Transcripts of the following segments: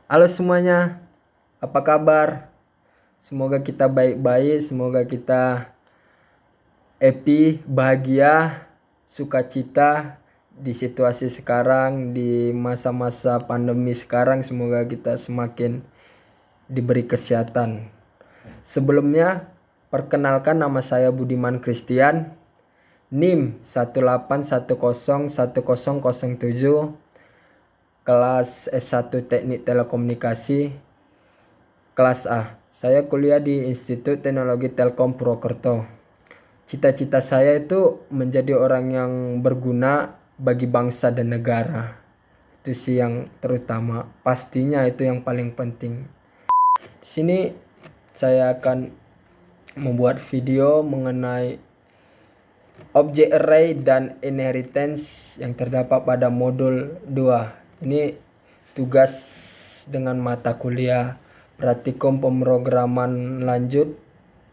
Halo semuanya, apa kabar? Semoga kita baik-baik, semoga kita happy, bahagia, sukacita di situasi sekarang, di masa-masa pandemi sekarang. Semoga kita semakin diberi kesehatan. Sebelumnya, perkenalkan nama saya Budiman Christian, NIM 181010007, kelas S1 Teknik Telekomunikasi, kelas A. Saya kuliah di Institut Teknologi Telkom Purwokerto. Cita-cita saya itu menjadi orang yang berguna bagi bangsa dan negara. Itu sih yang terutama. Pastinya itu yang paling penting. Di sini saya akan membuat video mengenai object array dan inheritance yang terdapat pada modul 2. Ini tugas dengan mata kuliah praktikum pemrograman lanjut,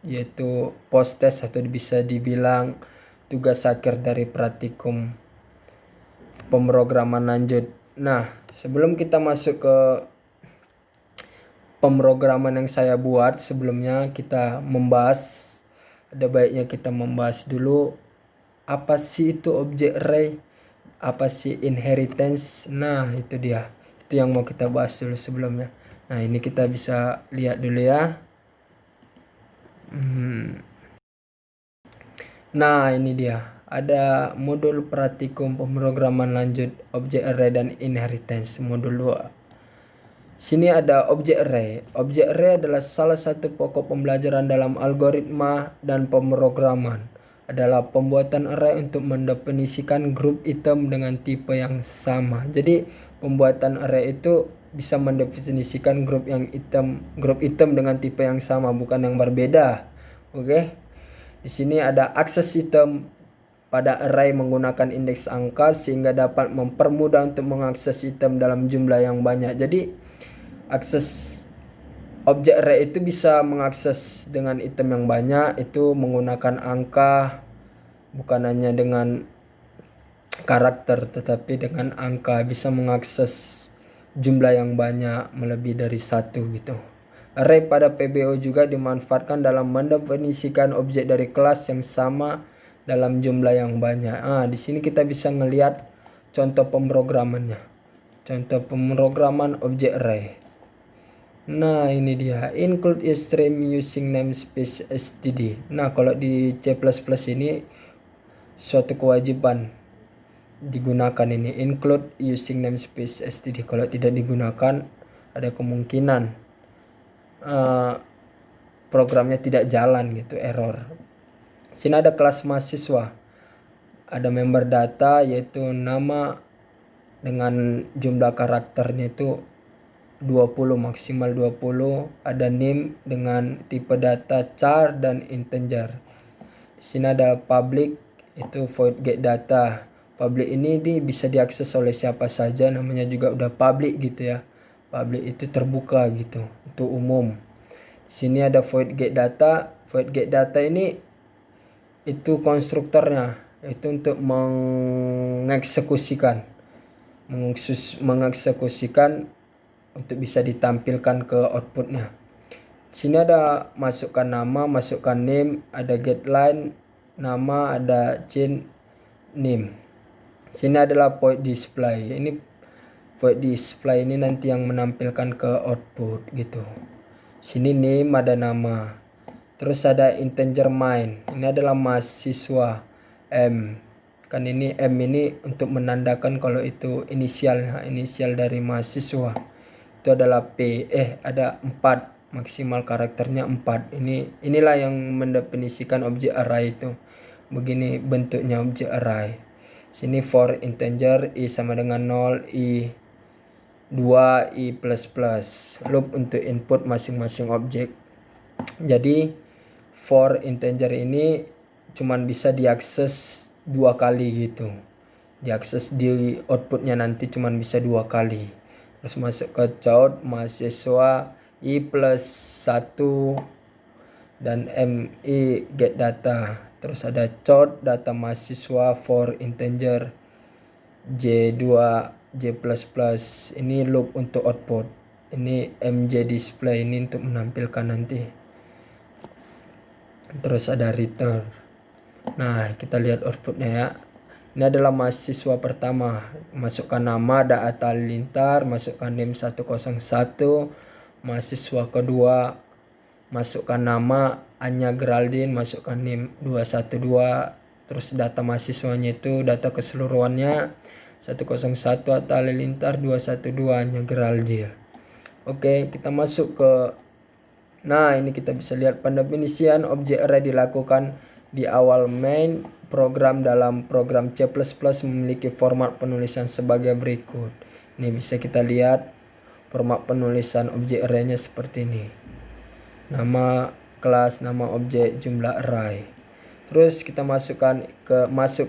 yaitu post test atau bisa dibilang tugas akhir dari praktikum pemrograman lanjut. Nah, sebelum kita masuk ke pemrograman yang saya buat, sebelumnya kita membahas, ada baiknya kita membahas dulu apa sih itu object array, apa sih inheritance. Nah, itu dia. Itu yang mau kita bahas dulu sebelumnya. Nah, ini kita bisa lihat dulu ya. Nah, ini dia. Ada modul praktikum pemrograman lanjut object array dan inheritance modul 2. Sini ada object array. Object array adalah salah satu pokok pembelajaran dalam algoritma dan pemrograman. Adalah pembuatan array untuk mendefinisikan grup item dengan tipe yang sama. Jadi, pembuatan array itu bisa mendefinisikan grup item dengan tipe yang sama, bukan yang berbeda. Oke. Di sini ada akses item pada array menggunakan indeks angka sehingga dapat mempermudah untuk mengakses item dalam jumlah yang banyak. Jadi akses objek array itu bisa mengakses dengan item yang banyak, itu menggunakan angka, bukan hanya dengan karakter tetapi dengan angka, bisa mengakses jumlah yang banyak melebihi dari satu gitu. Array pada PBO juga dimanfaatkan dalam mendefinisikan objek dari kelas yang sama dalam jumlah yang banyak. Di sini kita bisa ngelihat contoh pemrogramannya. Contoh pemrograman objek array. Nah, ini dia. Include a string using namespace std. Nah, kalau di C++ ini suatu kewajiban digunakan ini, include using namespace std. Kalau tidak digunakan, ada kemungkinan programnya tidak jalan gitu, error. Sini ada kelas mahasiswa, ada member data yaitu nama dengan jumlah karakternya itu 20, maksimal 20. Ada name dengan tipe data char dan integer. Di sini ada public, itu void get data. Public ini bisa diakses oleh siapa saja, namanya juga udah public gitu ya. Public itu terbuka gitu, itu umum. Di sini ada void get data. Void get data ini itu konstruktornya, itu untuk mengeksekusikan untuk bisa ditampilkan ke outputnya. Sini ada masukkan nama, masukkan name, ada get line, nama, ada chain name. Sini adalah void display. Ini void display ini nanti yang menampilkan ke output gitu. Sini name, ada nama. Terus ada integer main. Ini adalah mahasiswa M. Kan ini M ini untuk menandakan kalau itu inisial dari mahasiswa. Itu adalah P. Ada 4, maksimal karakternya 4. Inilah yang mendefinisikan objek array itu. Begini bentuknya objek array. Sini for integer i sama dengan 0, i 2, i plus. Loop untuk input masing-masing objek. Jadi for integer ini cuman bisa diakses 2 kali gitu. Diakses di outputnya nanti cuman bisa 2 kali. Terus masuk ke count mahasiswa i plus 1 dan mi get data. Terus ada count data mahasiswa for integer j2 j++. Ini loop untuk output. Ini MJ display, ini untuk menampilkan nanti. Terus ada return. Nah, kita lihat outputnya ya. Ini adalah mahasiswa pertama. Masukkan nama, ada Atta Halilintar, masukkan NIM 101. Mahasiswa kedua, masukkan nama Anya Geraldine, masukkan NIM 212. Terus data mahasiswanya itu data keseluruhannya 101 Atta Halilintar, 212 Anya Geraldine. Oke, kita masuk ke, nah ini kita bisa lihat pendefinisian objek array dilakukan di awal main program. Dalam program C++ memiliki format penulisan sebagai berikut. Ini bisa kita lihat format penulisan objek array-nya seperti ini. Nama kelas, nama objek, jumlah array. Terus kita masuk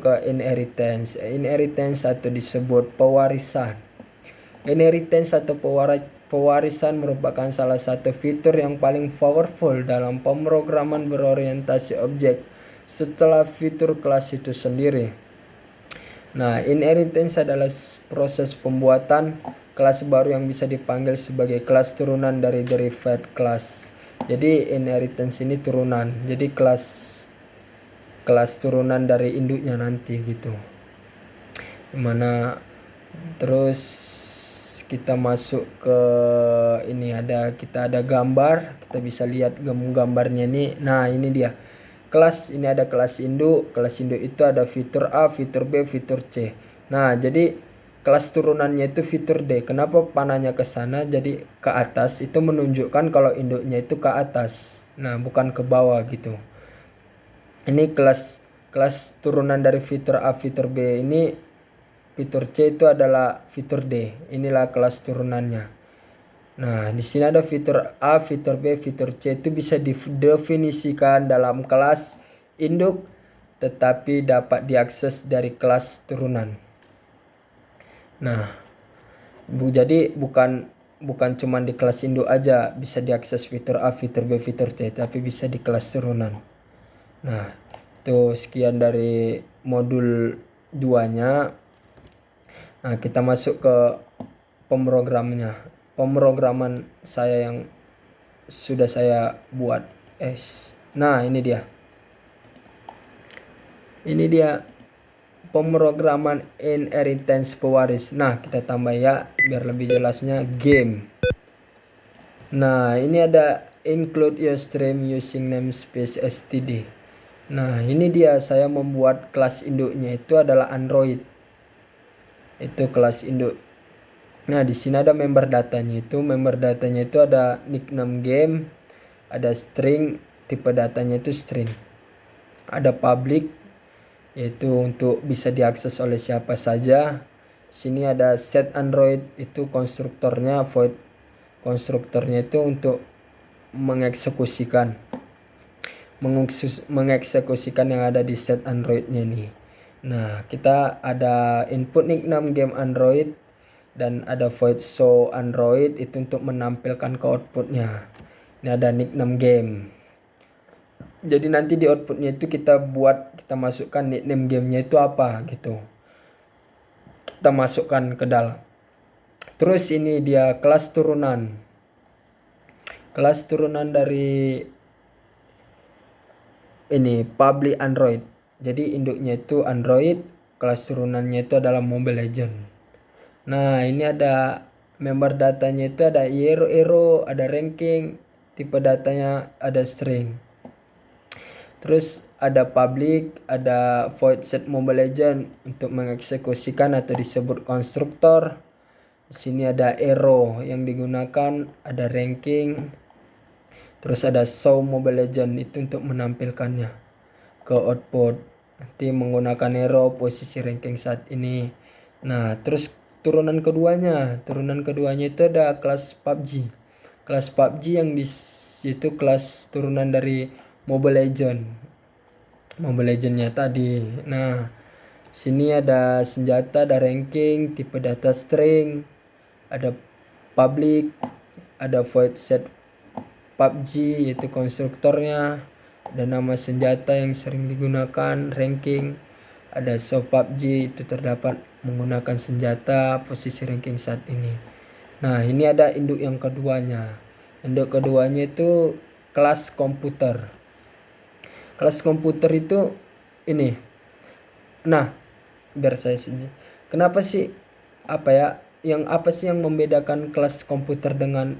ke inheritance. Inheritance atau disebut pewarisan. Inheritance atau pewarisan merupakan salah satu fitur yang paling powerful dalam pemrograman berorientasi objek setelah fitur kelas itu sendiri. Nah, inheritance adalah proses pembuatan kelas baru yang bisa dipanggil sebagai kelas turunan dari derived class. Jadi inheritance ini turunan. Jadi kelas turunan dari induknya nanti gitu. Dimana terus kita masuk ke ini, kita ada gambar, kita bisa lihat gambarnya ini. Nah, ini dia kelas, ini ada kelas induk. Kelas induk itu ada fitur A, fitur B, fitur C. Nah, jadi kelas turunannya itu fitur D. Kenapa panahnya ke sana jadi ke atas? Itu menunjukkan kalau induknya itu ke atas. Nah, bukan ke bawah gitu. Ini kelas turunan dari fitur A, fitur B. Ini fitur C itu adalah fitur D. Inilah kelas turunannya. Nah, di sini ada fitur A, fitur B, fitur C itu bisa didefinisikan dalam kelas induk, tetapi dapat diakses dari kelas turunan. Nah, jadi bukan cuma di kelas induk aja bisa diakses fitur A, fitur B, fitur C, tapi bisa di kelas turunan. Nah, itu sekian dari modul 2-nya. Nah, kita masuk ke pemrograman saya yang sudah saya buat. Nah, ini dia pemrograman inheritance pewaris. Nah, kita tambah ya biar lebih jelasnya game. Nah, ini ada include your stream using namespace std. Nah, ini dia saya membuat kelas induknya itu adalah Android. Itu kelas induk. Nah, di sini ada member datanya itu. Member datanya itu ada nickname game, ada string, tipe datanya itu string. Ada public, yaitu untuk bisa diakses oleh siapa saja. Sini ada set Android, itu konstruktornya, void konstruktornya itu untuk mengeksekusikan yang ada di set Androidnya nih. Nah, kita ada input nickname game Android dan ada void show Android itu untuk menampilkan ke outputnya. Ini ada nickname game. Jadi nanti di outputnya itu kita masukkan nickname gamenya itu apa gitu. Kita masukkan ke dalam. Terus ini dia kelas turunan. Kelas turunan dari ini public Android. Jadi induknya itu Android, kelas turunannya itu adalah Mobile Legend. Nah, ini ada member datanya itu ada hero, ada ranking, tipe datanya ada string. Terus ada public, ada void set Mobile Legend untuk mengeksekusikan atau disebut konstruktor. Di sini ada arrow yang digunakan, ada ranking. Terus ada show Mobile Legend itu untuk menampilkannya ke output. Nanti menggunakan arrow posisi ranking saat ini. Nah, terus turunan keduanya itu ada kelas PUBG. Kelas PUBG yang di situ kelas turunan dari Mobile Legend-nya tadi. Nah, sini ada senjata, ada ranking, tipe data string, ada public, ada void set PUBG yaitu konstruktornya, ada nama senjata yang sering digunakan, ranking, ada show PUBG itu terdapat menggunakan senjata, posisi ranking saat ini. Nah, ini ada induk yang keduanya. Induk keduanya itu kelas komputer. Kelas komputer itu ini. Nah, biar saya kenapa sih apa sih yang membedakan kelas komputer dengan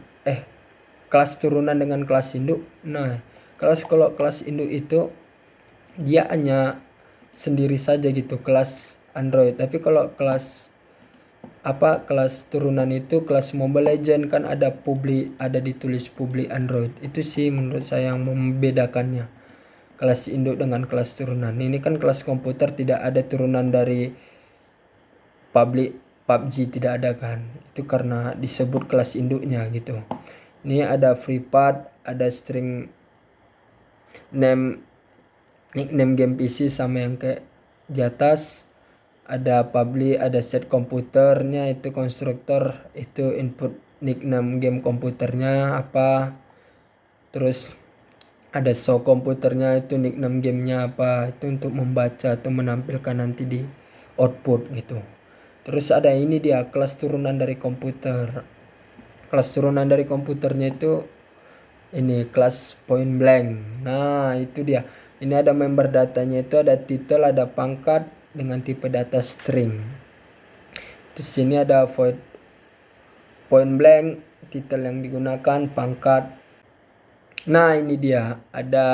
kelas turunan dengan kelas induk? Nah, kalau kelas induk itu dia hanya sendiri saja gitu, kelas Android. Tapi kalau kelas turunan itu kelas Mobile Legend kan ada ditulis public Android. Itu sih menurut saya yang membedakannya kelas induk dengan kelas turunan. Ini kan kelas komputer tidak ada turunan dari public PUBG, tidak ada kan. Itu karena disebut kelas induknya gitu. Ini ada free path, ada string name, nickname game PC sama yang kayak di atas. Ada public, ada set komputernya, itu konstruktor, itu input nickname game komputernya apa. Terus ada show komputernya, itu nickname gamenya apa, itu untuk membaca atau menampilkan nanti di output gitu. Terus ada ini dia kelas turunan dari komputer. Kelas turunan dari komputernya itu ini kelas point blank. Nah, itu dia. Ini ada member datanya, itu ada title, ada pangkat dengan tipe data string. Di sini ada void point blank, title yang digunakan, pangkat. Nah, ini dia. Ada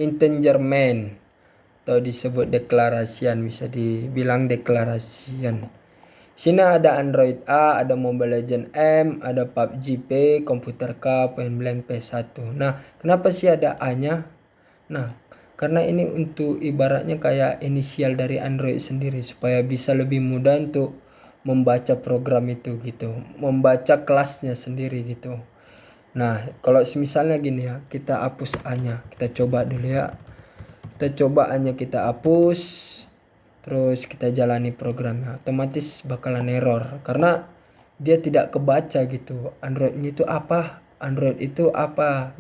integer main atau disebut deklarasian, bisa dibilang deklarasian. Sini ada Android A, ada Mobile Legend M, ada PUBG P, Komputer K, Point Blank P1. Nah, kenapa sih ada A-nya? Nah, karena ini untuk ibaratnya kayak inisial dari Android sendiri supaya bisa lebih mudah untuk membaca program itu gitu, membaca kelasnya sendiri gitu. Nah, kalau misalnya gini ya, kita hapus A-nya. Kita coba dulu ya. Kita coba A-nya kita hapus. Terus kita jalani programnya, otomatis bakalan error karena dia tidak kebaca gitu. Android itu apa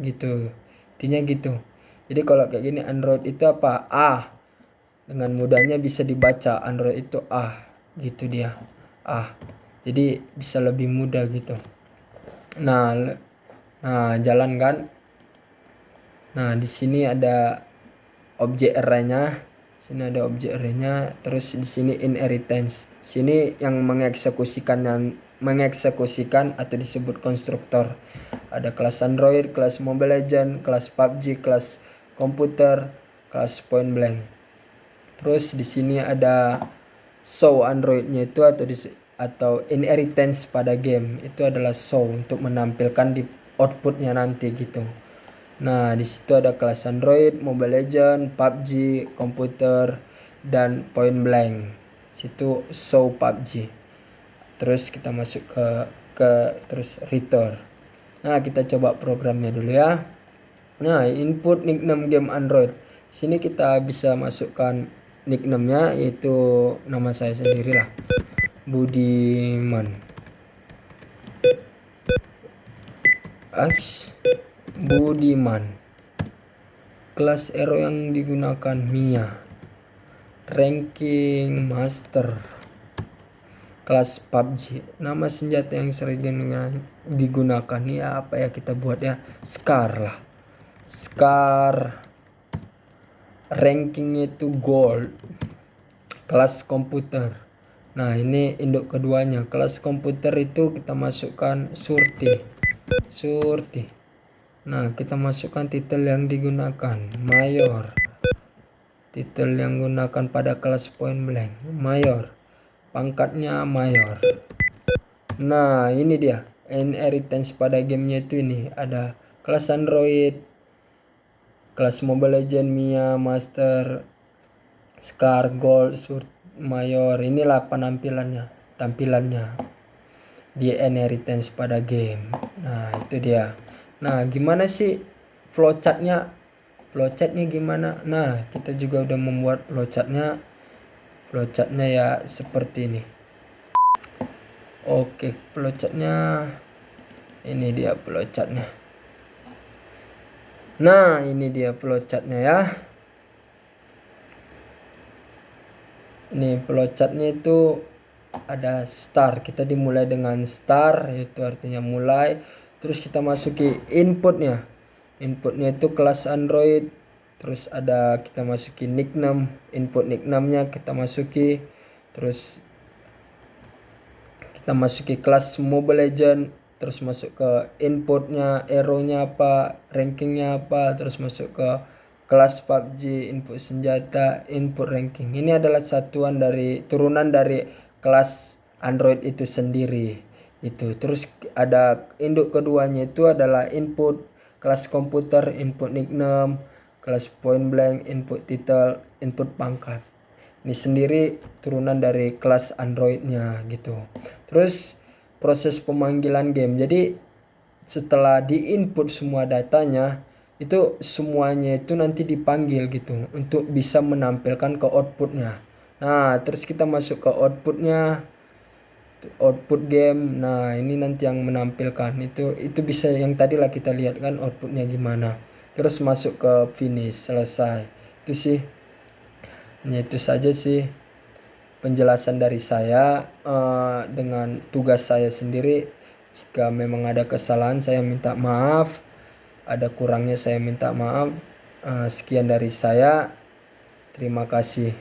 gitu, intinya gitu. Jadi kalau kayak gini, Android itu apa? A. Dengan mudahnya bisa dibaca Android itu A gitu dia. A. Jadi bisa lebih mudah gitu. Nah, jalan kan. Nah, di sini ada objek array-nya. Sini ada objek array-nya, terus di sini inheritance. Sini yang mengeksekusikan atau disebut konstruktor. Ada kelas Android, kelas Mobile Legend, kelas PUBG, kelas komputer, kelas point blank. Terus di sini ada show Android-nya itu atau inheritance pada game. Itu adalah show untuk menampilkan di outputnya nanti gitu. Nah, di situ ada kelas Android, Mobile Legend, PUBG, komputer, dan point blank. Situ show PUBG. Terus kita masuk ke terus return. Nah, kita coba programnya dulu ya. Nah, input nickname game Android. Sini kita bisa masukkan nickname-nya, yaitu nama saya sendiri lah. Budiman. Budiman. Kelas hero yang digunakan Mia. Ranking master. Kelas PUBG. Nama senjata yang sering digunakan ya apa ya, kita buat ya Scar lah. Scar. Rankingnya itu gold. Kelas komputer. Nah, ini induk keduanya. Kelas komputer itu kita masukkan Surti. Nah, kita masukkan titel yang digunakan mayor. Titel yang digunakan pada kelas point blank mayor. Pangkatnya mayor. Nah, ini dia inheritance pada gamenya itu. Ini ada kelas Android, kelas Mobile Legend, Mia, Master, Scar, Gold, Mayor. Inilah tampilannya di inheritance pada game. Nah, itu dia. Nah, gimana sih flowchartnya? Flowchartnya gimana? Nah, kita juga udah membuat flowchartnya. Flowchartnya ya seperti ini. Oke, flowchartnya ini dia flowchartnya. Nah, ini dia flowchartnya ya. Ini flowchartnya itu ada start, kita dimulai dengan start, itu artinya mulai. Terus kita masuki inputnya itu kelas Android. Terus ada kita masuki nickname, input nickname-nya kita masuki. Terus kita masuki kelas Mobile Legend, terus masuk ke inputnya, arrow-nya apa, rankingnya apa, terus masuk ke kelas PUBG, input senjata, input ranking. Ini adalah turunan dari kelas Android itu sendiri. Itu terus ada induk keduanya itu adalah input kelas komputer, input nickname, kelas point blank, input title, input pangkat. Ini sendiri turunan dari kelas Android-nya gitu. Terus proses pemanggilan game. Jadi setelah di-input semua datanya, itu semuanya itu nanti dipanggil gitu untuk bisa menampilkan ke outputnya. Nah, terus kita masuk ke outputnya, output game. Nah, ini nanti yang menampilkan itu bisa yang tadi lah kita lihat kan outputnya gimana. Terus masuk ke finish, selesai. Itu sih. Hanya itu saja sih penjelasan dari saya, dengan tugas saya sendiri. Jika memang ada kesalahan saya minta maaf, ada kurangnya saya minta maaf. Sekian dari saya, terima kasih.